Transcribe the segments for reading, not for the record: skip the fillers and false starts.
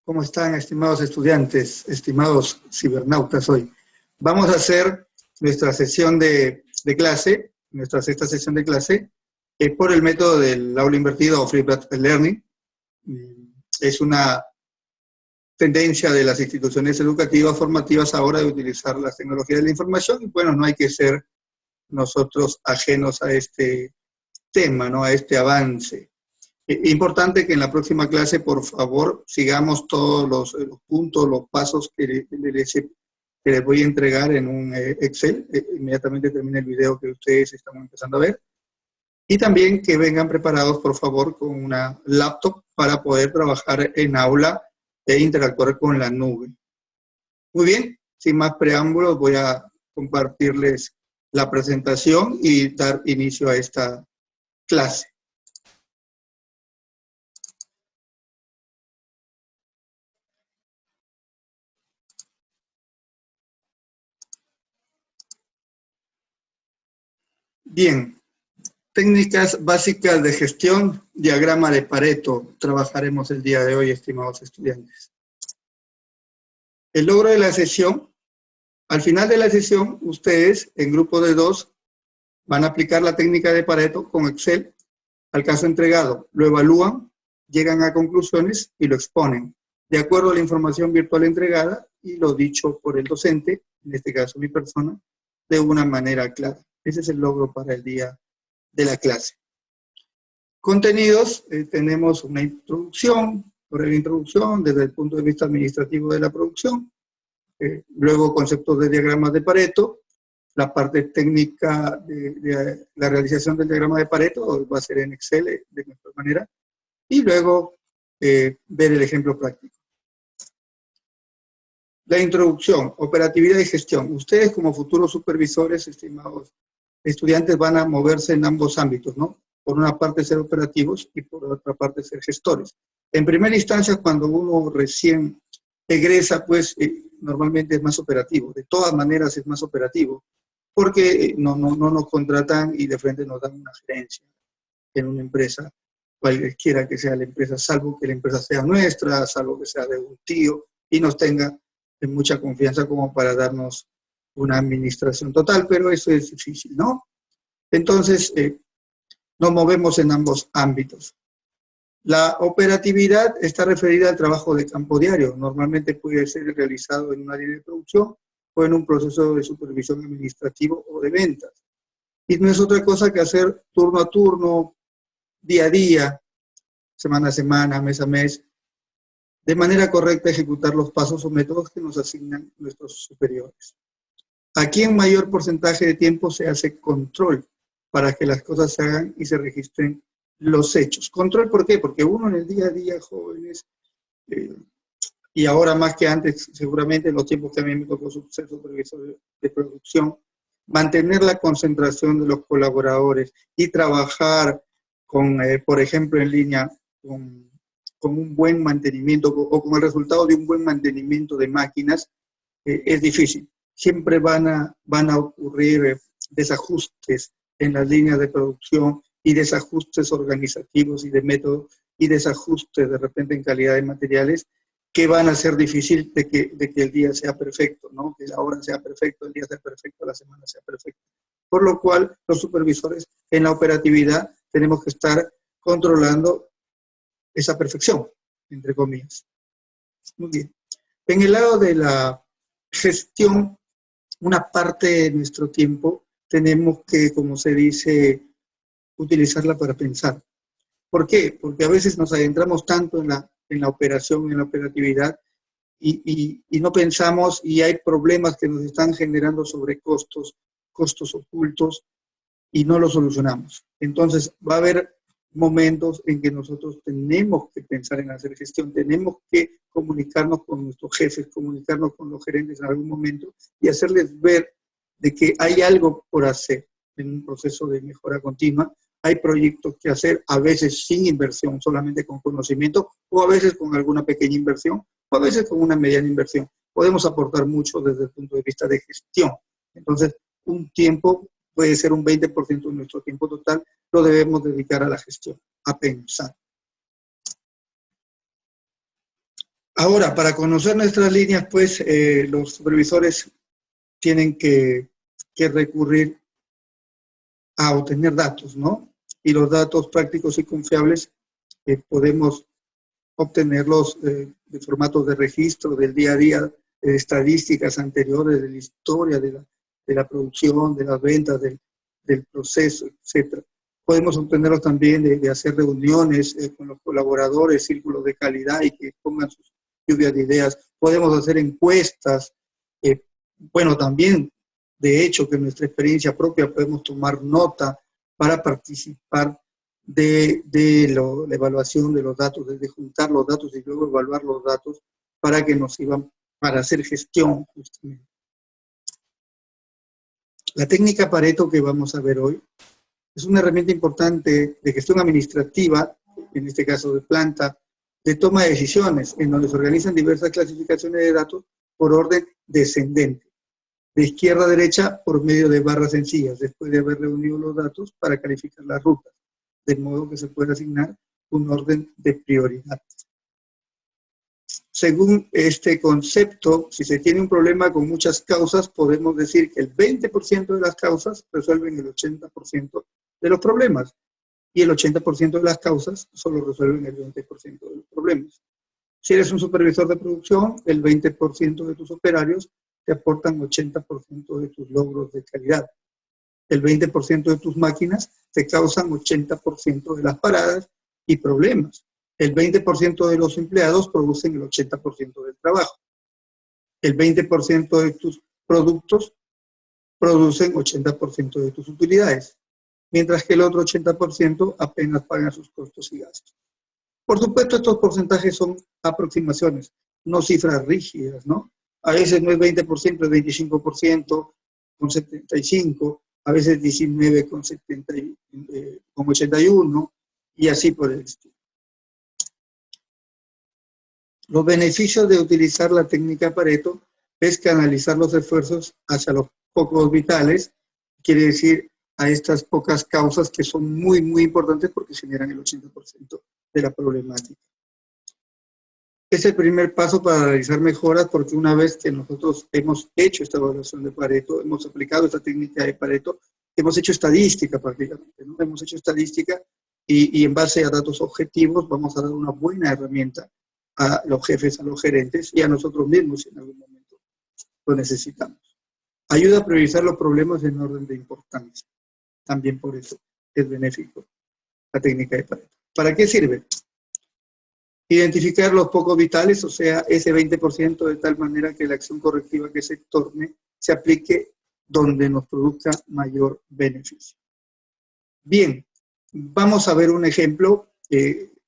¿Cómo están, estimados estudiantes, estimados cibernautas hoy? Vamos a hacer nuestra sesión de clase, nuestra sexta sesión de clase, por el método del aula invertida o Flipped Learning. Es una tendencia de las instituciones educativas formativas ahora de utilizar las tecnologías de la información, y bueno, no hay que ser nosotros ajenos a este tema, ¿no? A este avance. Importante que en la próxima clase, por favor, sigamos todos los puntos, los pasos que les voy a entregar en un Excel. Inmediatamente termine el video que ustedes están empezando a ver. Y también que vengan preparados, por favor, con una laptop para poder trabajar en aula e interactuar con la nube. Muy bien, sin más preámbulos, voy a compartirles la presentación y dar inicio a esta clase. Bien, técnicas básicas de gestión, diagrama de Pareto, trabajaremos el día de hoy, estimados estudiantes. El logro de la sesión, al final de la sesión, ustedes en grupo de 2 van a aplicar la técnica de Pareto con Excel al caso entregado, lo evalúan, llegan a conclusiones y lo exponen, de acuerdo a la información virtual entregada y lo dicho por el docente, en este caso mi persona, de una manera clara. Ese es el logro para el día de la clase. Contenidos, tenemos una introducción, breve introducción desde el punto de vista administrativo de la producción, luego conceptos de diagramas de Pareto, la parte técnica de la realización del diagrama de Pareto va a ser en Excel de mejor manera, y luego ver el ejemplo práctico. La introducción, operatividad y gestión. Ustedes como futuros supervisores, estimados estudiantes, van a moverse en ambos ámbitos, ¿no? Por una parte ser operativos y por otra parte ser gestores. En primera instancia, cuando uno recién egresa, pues normalmente es más operativo. De todas maneras es más operativo, porque no nos contratan y de frente nos dan una gerencia en una empresa, cualquiera que sea la empresa, salvo que la empresa sea nuestra, salvo que sea de un tío y nos tenga en mucha confianza como para darnos una administración total, pero eso es difícil, ¿no? Entonces, nos movemos en ambos ámbitos. La operatividad está referida al trabajo de campo diario. Normalmente puede ser realizado en una área de producción o en un proceso de supervisión administrativo o de ventas. Y no es otra cosa que hacer turno a turno, día a día, semana a semana, mes a mes, de manera correcta ejecutar los pasos o métodos que nos asignan nuestros superiores. Aquí en mayor porcentaje de tiempo se hace control para que las cosas se hagan y se registren los hechos. ¿Control por qué? Porque uno en el día a día, jóvenes, y ahora más que antes, seguramente en los tiempos que a mí me tocó ser supervisor de producción, mantener la concentración de los colaboradores y trabajar con, por ejemplo, en línea, con un buen mantenimiento o con el resultado de un buen mantenimiento de máquinas, es difícil. Siempre van a ocurrir desajustes en las líneas de producción y desajustes organizativos y de método y desajustes de repente en calidad de materiales que van a ser difícil de que el día sea perfecto, ¿no? Que la hora sea perfecta, el día sea perfecto, la semana sea perfecta. Por lo cual, los supervisores en la operatividad tenemos que estar controlando esa perfección, entre comillas. Muy bien. En el lado de la gestión, una parte de nuestro tiempo tenemos que, como se dice, utilizarla para pensar. ¿Por qué? Porque a veces nos adentramos tanto en la operación, en la operatividad, y no pensamos, y hay problemas que nos están generando sobrecostos, costos ocultos, y no los solucionamos. Entonces, va a haber momentos en que nosotros tenemos que pensar en hacer gestión, tenemos que comunicarnos con nuestros jefes, comunicarnos con los gerentes en algún momento y hacerles ver de que hay algo por hacer en un proceso de mejora continua. Hay proyectos que hacer, a veces sin inversión, solamente con conocimiento, o a veces con alguna pequeña inversión, o a veces con una mediana inversión. Podemos aportar mucho desde el punto de vista de gestión. Entonces, un tiempo puede ser un 20% de nuestro tiempo total, lo debemos dedicar a la gestión, a pensar. Ahora, para conocer nuestras líneas, pues los supervisores tienen que recurrir a obtener datos, ¿no? Y los datos prácticos y confiables podemos obtenerlos de formatos de registro del día a día, de estadísticas anteriores, de la historia de la producción, de las ventas, del proceso, etc. Podemos obtenerlos también de hacer reuniones con los colaboradores, círculos de calidad y que pongan sus lluvias de ideas. Podemos hacer encuestas. Bueno, también, de hecho, que en nuestra experiencia propia podemos tomar nota para participar de la evaluación de los datos, desde juntar los datos y luego evaluar los datos para que nos sirvan para hacer gestión, justamente. La técnica Pareto que vamos a ver hoy es una herramienta importante de gestión administrativa, en este caso de planta, de toma de decisiones, en donde se organizan diversas clasificaciones de datos por orden descendente, de izquierda a derecha por medio de barras sencillas, después de haber reunido los datos para calificar las rutas, de modo que se pueda asignar un orden de prioridad. Según este concepto, si se tiene un problema con muchas causas, podemos decir que el 20% de las causas resuelven el 80% de los problemas y el 80% de las causas solo resuelven el 20% de los problemas. Si eres un supervisor de producción, el 20% de tus operarios te aportan 80% de tus logros de calidad. El 20% de tus máquinas te causan 80% de las paradas y problemas. El 20% de los empleados producen el 80% del trabajo. El 20% de tus productos producen 80% de tus utilidades, mientras que el otro 80% apenas pagan sus costos y gastos. Por supuesto, estos porcentajes son aproximaciones, no cifras rígidas, ¿no? A veces no es 20%, es 25% con 75%, a veces 19 con 81, y así por el estilo. Los beneficios de utilizar la técnica Pareto es canalizar los esfuerzos hacia los focos vitales, quiere decir a estas pocas causas que son muy, muy importantes porque generan el 80% de la problemática. Es el primer paso para realizar mejoras porque una vez que nosotros hemos hecho esta evaluación de Pareto, hemos aplicado esta técnica de Pareto, hemos hecho estadística prácticamente, ¿no? Hemos hecho estadística y en base a datos objetivos vamos a dar una buena herramienta a los jefes, a los gerentes y a nosotros mismos si en algún momento lo necesitamos. Ayuda a priorizar los problemas en orden de importancia. También por eso es benéfico la técnica de Pareto. ¿Para qué sirve? Identificar los pocos vitales, o sea, ese 20% de tal manera que la acción correctiva que se torne se aplique donde nos produzca mayor beneficio. Bien, vamos a ver un ejemplo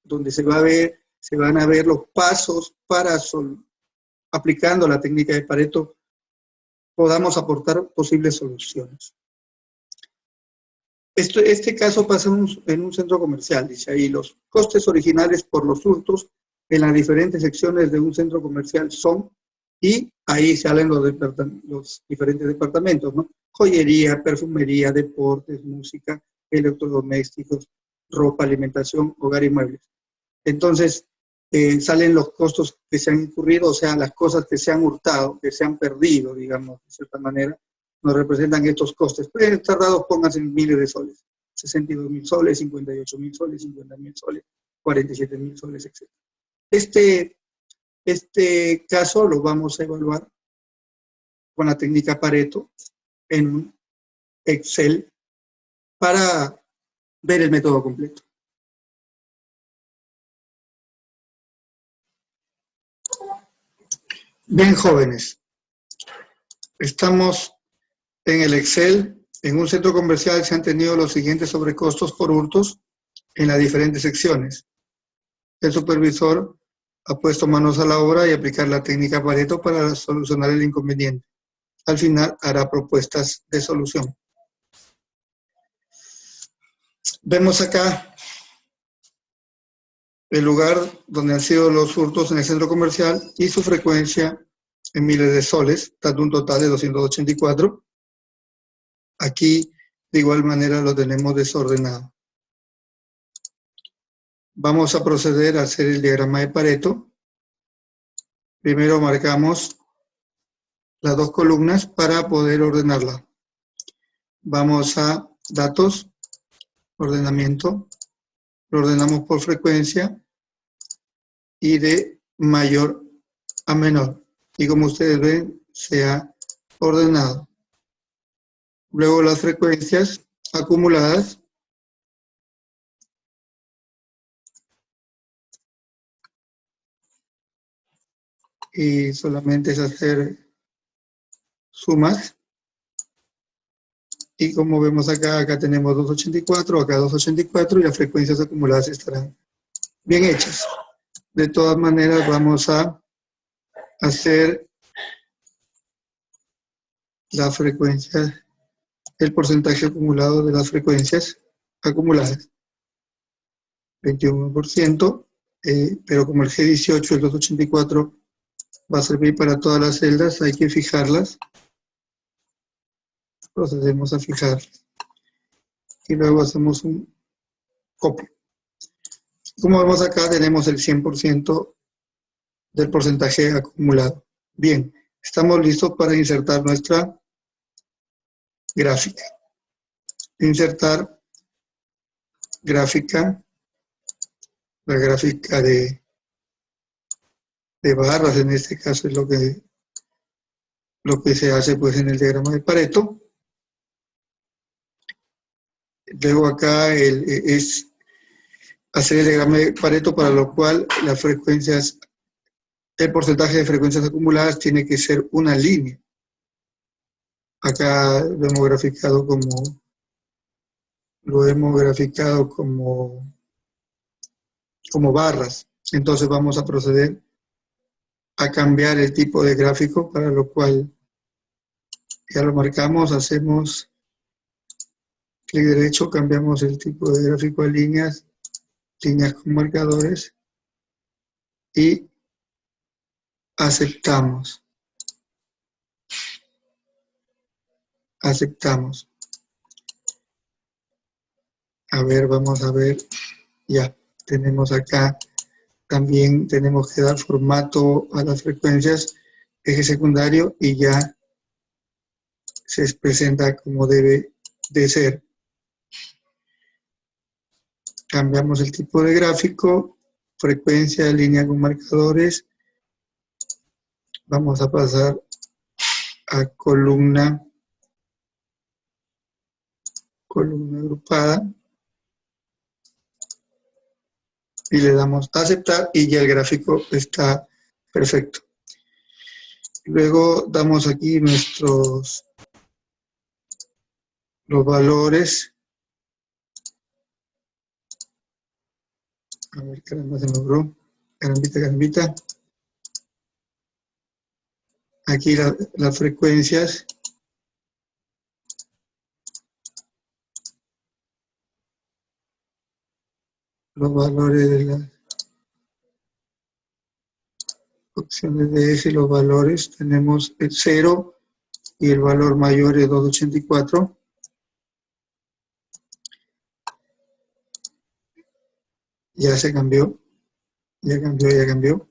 donde se van a ver los pasos para, aplicando la técnica de Pareto, podamos aportar posibles soluciones. Este caso pasa en un centro comercial, dice ahí, los costes originales por los hurtos en las diferentes secciones de un centro comercial son, y ahí salen los diferentes departamentos, ¿no? Joyería, perfumería, deportes, música, electrodomésticos, ropa, alimentación, hogar y muebles. Entonces, salen los costos que se han incurrido, o sea, las cosas que se han hurtado, que se han perdido, digamos, de cierta manera, nos representan estos costes. Pueden estar dados, pónganse en miles de soles. 62.000 soles, 58.000 soles, 50.000 soles, 47.000 soles, etc. Este caso lo vamos a evaluar con la técnica Pareto en un Excel para ver el método completo. Bien, jóvenes, estamos en el Excel. En un centro comercial se han tenido los siguientes sobrecostos por hurtos en las diferentes secciones. El supervisor ha puesto manos a la obra y aplicar la técnica Pareto para solucionar el inconveniente. Al final hará propuestas de solución. Vemos acá el lugar donde han sido los hurtos en el centro comercial y su frecuencia en miles de soles, dando un total de 284. Aquí, de igual manera, lo tenemos desordenado. Vamos a proceder a hacer el diagrama de Pareto. Primero marcamos las dos columnas para poder ordenarla. Vamos a datos, ordenamiento, lo ordenamos por frecuencia y de mayor a menor. Y como ustedes ven, se ha ordenado. Luego las frecuencias acumuladas. Y solamente es hacer sumas. Y como vemos acá tenemos 284, acá 284 y las frecuencias acumuladas estarán bien hechas. De todas maneras vamos a hacer la frecuencia, el porcentaje acumulado de las frecuencias acumuladas. 21%, pero como el G18 y el 284 va a servir para todas las celdas, hay que fijarlas. Procedemos a fijarlas. Y luego hacemos un copio. Como vemos acá, tenemos el 100% del porcentaje acumulado. Bien, estamos listos para insertar nuestra gráfica. Insertar gráfica, la gráfica de barras, en este caso es lo que se hace pues en el diagrama de Pareto. Luego acá es hacer el diagrama de Pareto, para lo cual las frecuencias, el porcentaje de frecuencias acumuladas tiene que ser una línea. Acá lo hemos graficado como barras. Entonces vamos a proceder a cambiar el tipo de gráfico, para lo cual ya lo marcamos, hacemos clic derecho, cambiamos el tipo de gráfico a líneas con marcadores y aceptamos. Aceptamos. A ver, vamos a ver. Ya, tenemos acá. También tenemos que dar formato a las frecuencias, eje secundario, y ya se presenta como debe de ser. Cambiamos el tipo de gráfico, frecuencia, línea con marcadores. Vamos a pasar a columna agrupada. Y le damos a aceptar y ya el gráfico está perfecto. Luego damos aquí los valores. A ver, caramba, se me logró. Carambita. Aquí las frecuencias. Los valores de las opciones de eje, los valores. Tenemos el 0 y el valor mayor es 284. Ya se cambió. Ya cambió.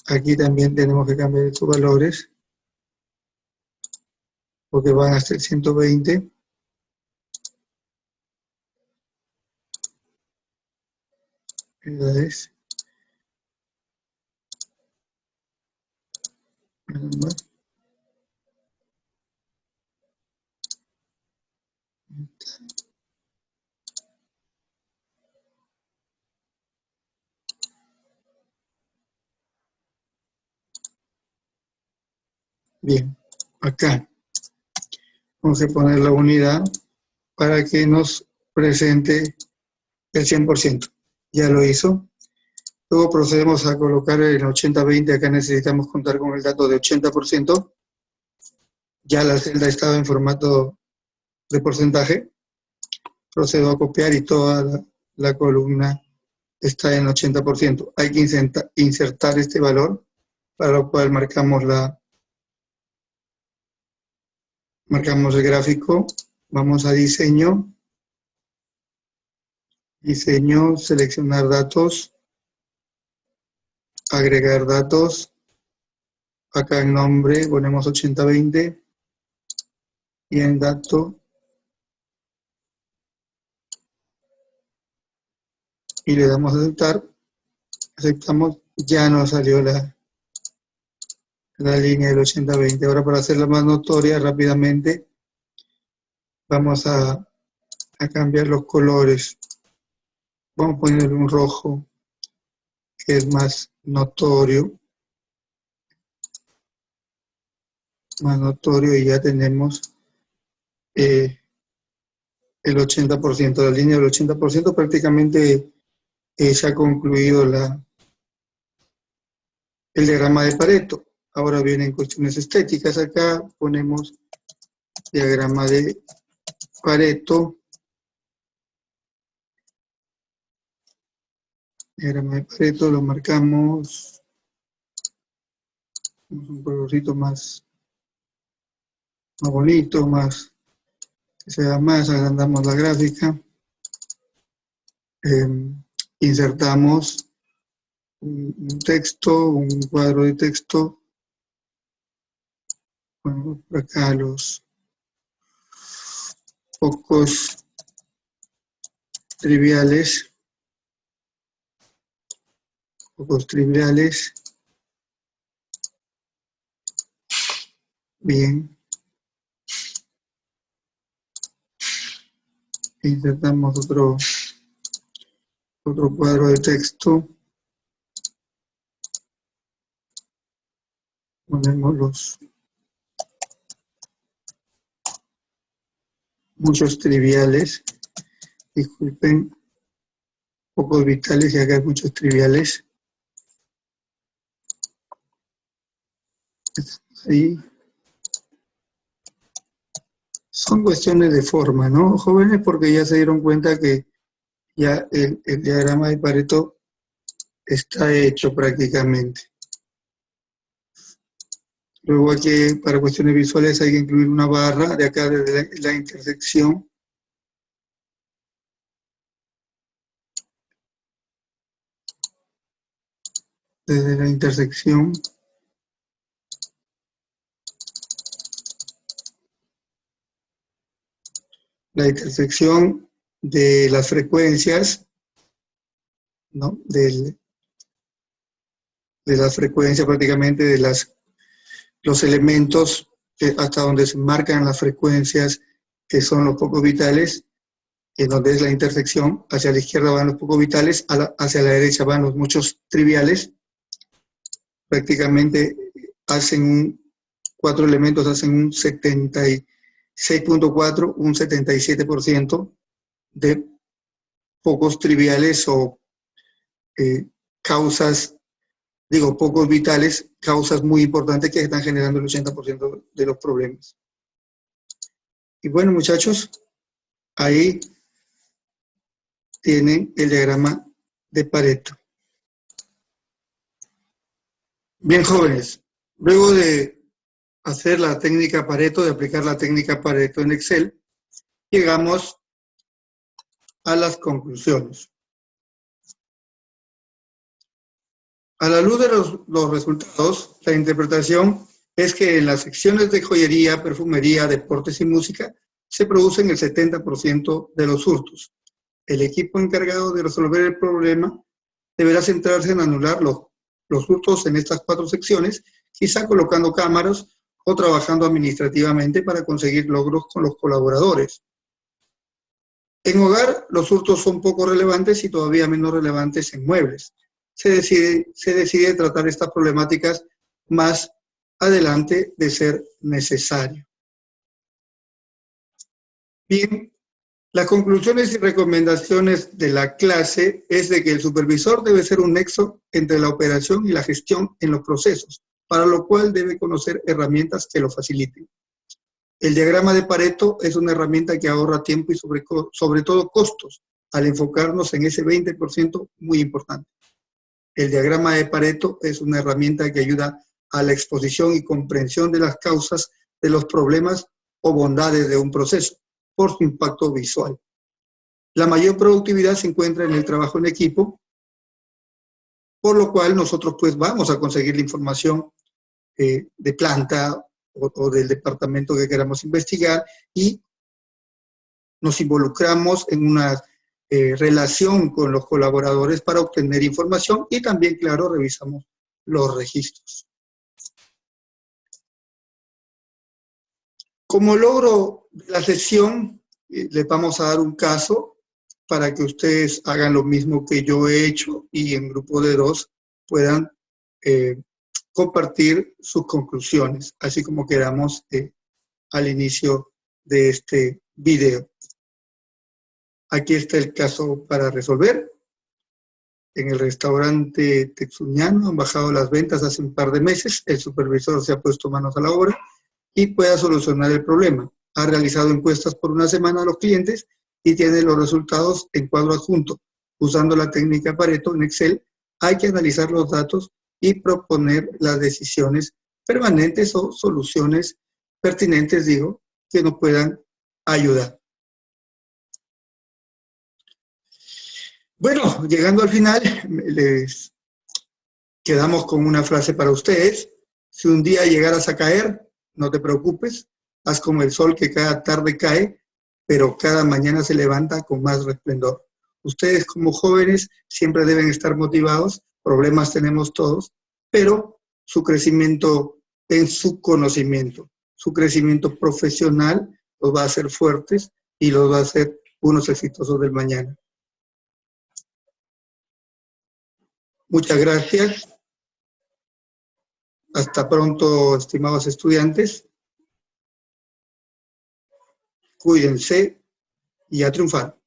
Aquí también tenemos que cambiar estos valores, porque van hasta el 120. Edades. Bien, acá vamos a poner la unidad para que nos presente el 100%. Ya lo hizo. Luego procedemos a colocar el 80-20. Acá necesitamos contar con el dato de 80%. Ya la celda estaba en formato de porcentaje. Procedo a copiar y toda la columna está en 80%. Hay que insertar este valor, para lo cual marcamos el gráfico. Vamos a diseño, seleccionar datos, agregar datos, acá en nombre ponemos 80-20 y en dato y le damos a aceptar. Aceptamos, ya nos salió la línea del 80-20. Ahora, para hacerla más notoria rápidamente, vamos a cambiar los colores. Vamos a ponerle un rojo que es más notorio. Y ya tenemos el 80%. La línea del 80% prácticamente se ha concluido el diagrama de Pareto. Ahora vienen cuestiones estéticas. Acá ponemos diagrama de Pareto. Diagrama de Pareto lo marcamos. Un colorcito más bonito, que sea más, agrandamos la gráfica. Insertamos un texto, un cuadro de texto. Ponemos por acá los pocos triviales. Bien. Insertamos otro cuadro de texto. Ponemos los muchos triviales. Disculpen, pocos vitales y acá hay muchos triviales. Ahí. Son cuestiones de forma, ¿no, jóvenes? Porque ya se dieron cuenta que ya el diagrama de Pareto está hecho prácticamente. Luego aquí, para cuestiones visuales, hay que incluir una barra de acá desde la intersección. Desde la intersección. La intersección de las frecuencias, ¿no? De las frecuencias prácticamente de los elementos hasta donde se marcan las frecuencias que son los pocos vitales, en donde es la intersección. Hacia la izquierda van los pocos vitales, hacia la derecha van los muchos triviales. Prácticamente cuatro elementos hacen un 76.4, un 77% de pocos triviales o pocos vitales, causas muy importantes que están generando el 80% de los problemas. Y bueno, muchachos, ahí tienen el diagrama de Pareto. Bien, jóvenes, luego de hacer la técnica Pareto, de aplicar la técnica Pareto en Excel, llegamos a las conclusiones. A la luz de los resultados, la interpretación es que en las secciones de joyería, perfumería, deportes y música se producen el 70% de los hurtos. El equipo encargado de resolver el problema deberá centrarse en anular los hurtos en estas 4 secciones, quizá colocando cámaras o trabajando administrativamente para conseguir logros con los colaboradores. En hogar, los hurtos son poco relevantes y todavía menos relevantes en muebles. Se decide tratar estas problemáticas más adelante de ser necesario. Bien, las conclusiones y recomendaciones de la clase es de que el supervisor debe ser un nexo entre la operación y la gestión en los procesos, para lo cual debe conocer herramientas que lo faciliten. El diagrama de Pareto es una herramienta que ahorra tiempo y sobre todo costos, al enfocarnos en ese 20% muy importante. El diagrama de Pareto es una herramienta que ayuda a la exposición y comprensión de las causas de los problemas o bondades de un proceso, por su impacto visual. La mayor productividad se encuentra en el trabajo en equipo, por lo cual nosotros pues vamos a conseguir la información de planta o del departamento que queramos investigar, y nos involucramos en una relación con los colaboradores para obtener información, y también, claro, revisamos los registros. Como logro de la sesión, les vamos a dar un caso para que ustedes hagan lo mismo que yo he hecho y en grupo de 2 puedan compartir sus conclusiones, así como quedamos al inicio de este video. Aquí está el caso para resolver. En el restaurante Texuñano han bajado las ventas hace un par de meses. El supervisor se ha puesto manos a la obra y puede solucionar el problema. Ha realizado encuestas por una semana a los clientes y tiene los resultados en cuadro adjunto. Usando la técnica Pareto en Excel, hay que analizar los datos y proponer las decisiones permanentes o soluciones pertinentes, digo, que nos puedan ayudar. Bueno, llegando al final, les quedamos con una frase para ustedes. Si un día llegaras a caer, no te preocupes, haz como el sol que cada tarde cae, pero cada mañana se levanta con más resplendor. Ustedes como jóvenes siempre deben estar motivados, problemas tenemos todos, pero su crecimiento en su conocimiento, su crecimiento profesional los va a hacer fuertes y los va a hacer unos exitosos del mañana. Muchas gracias. Hasta pronto, estimados estudiantes. Cuídense y a triunfar.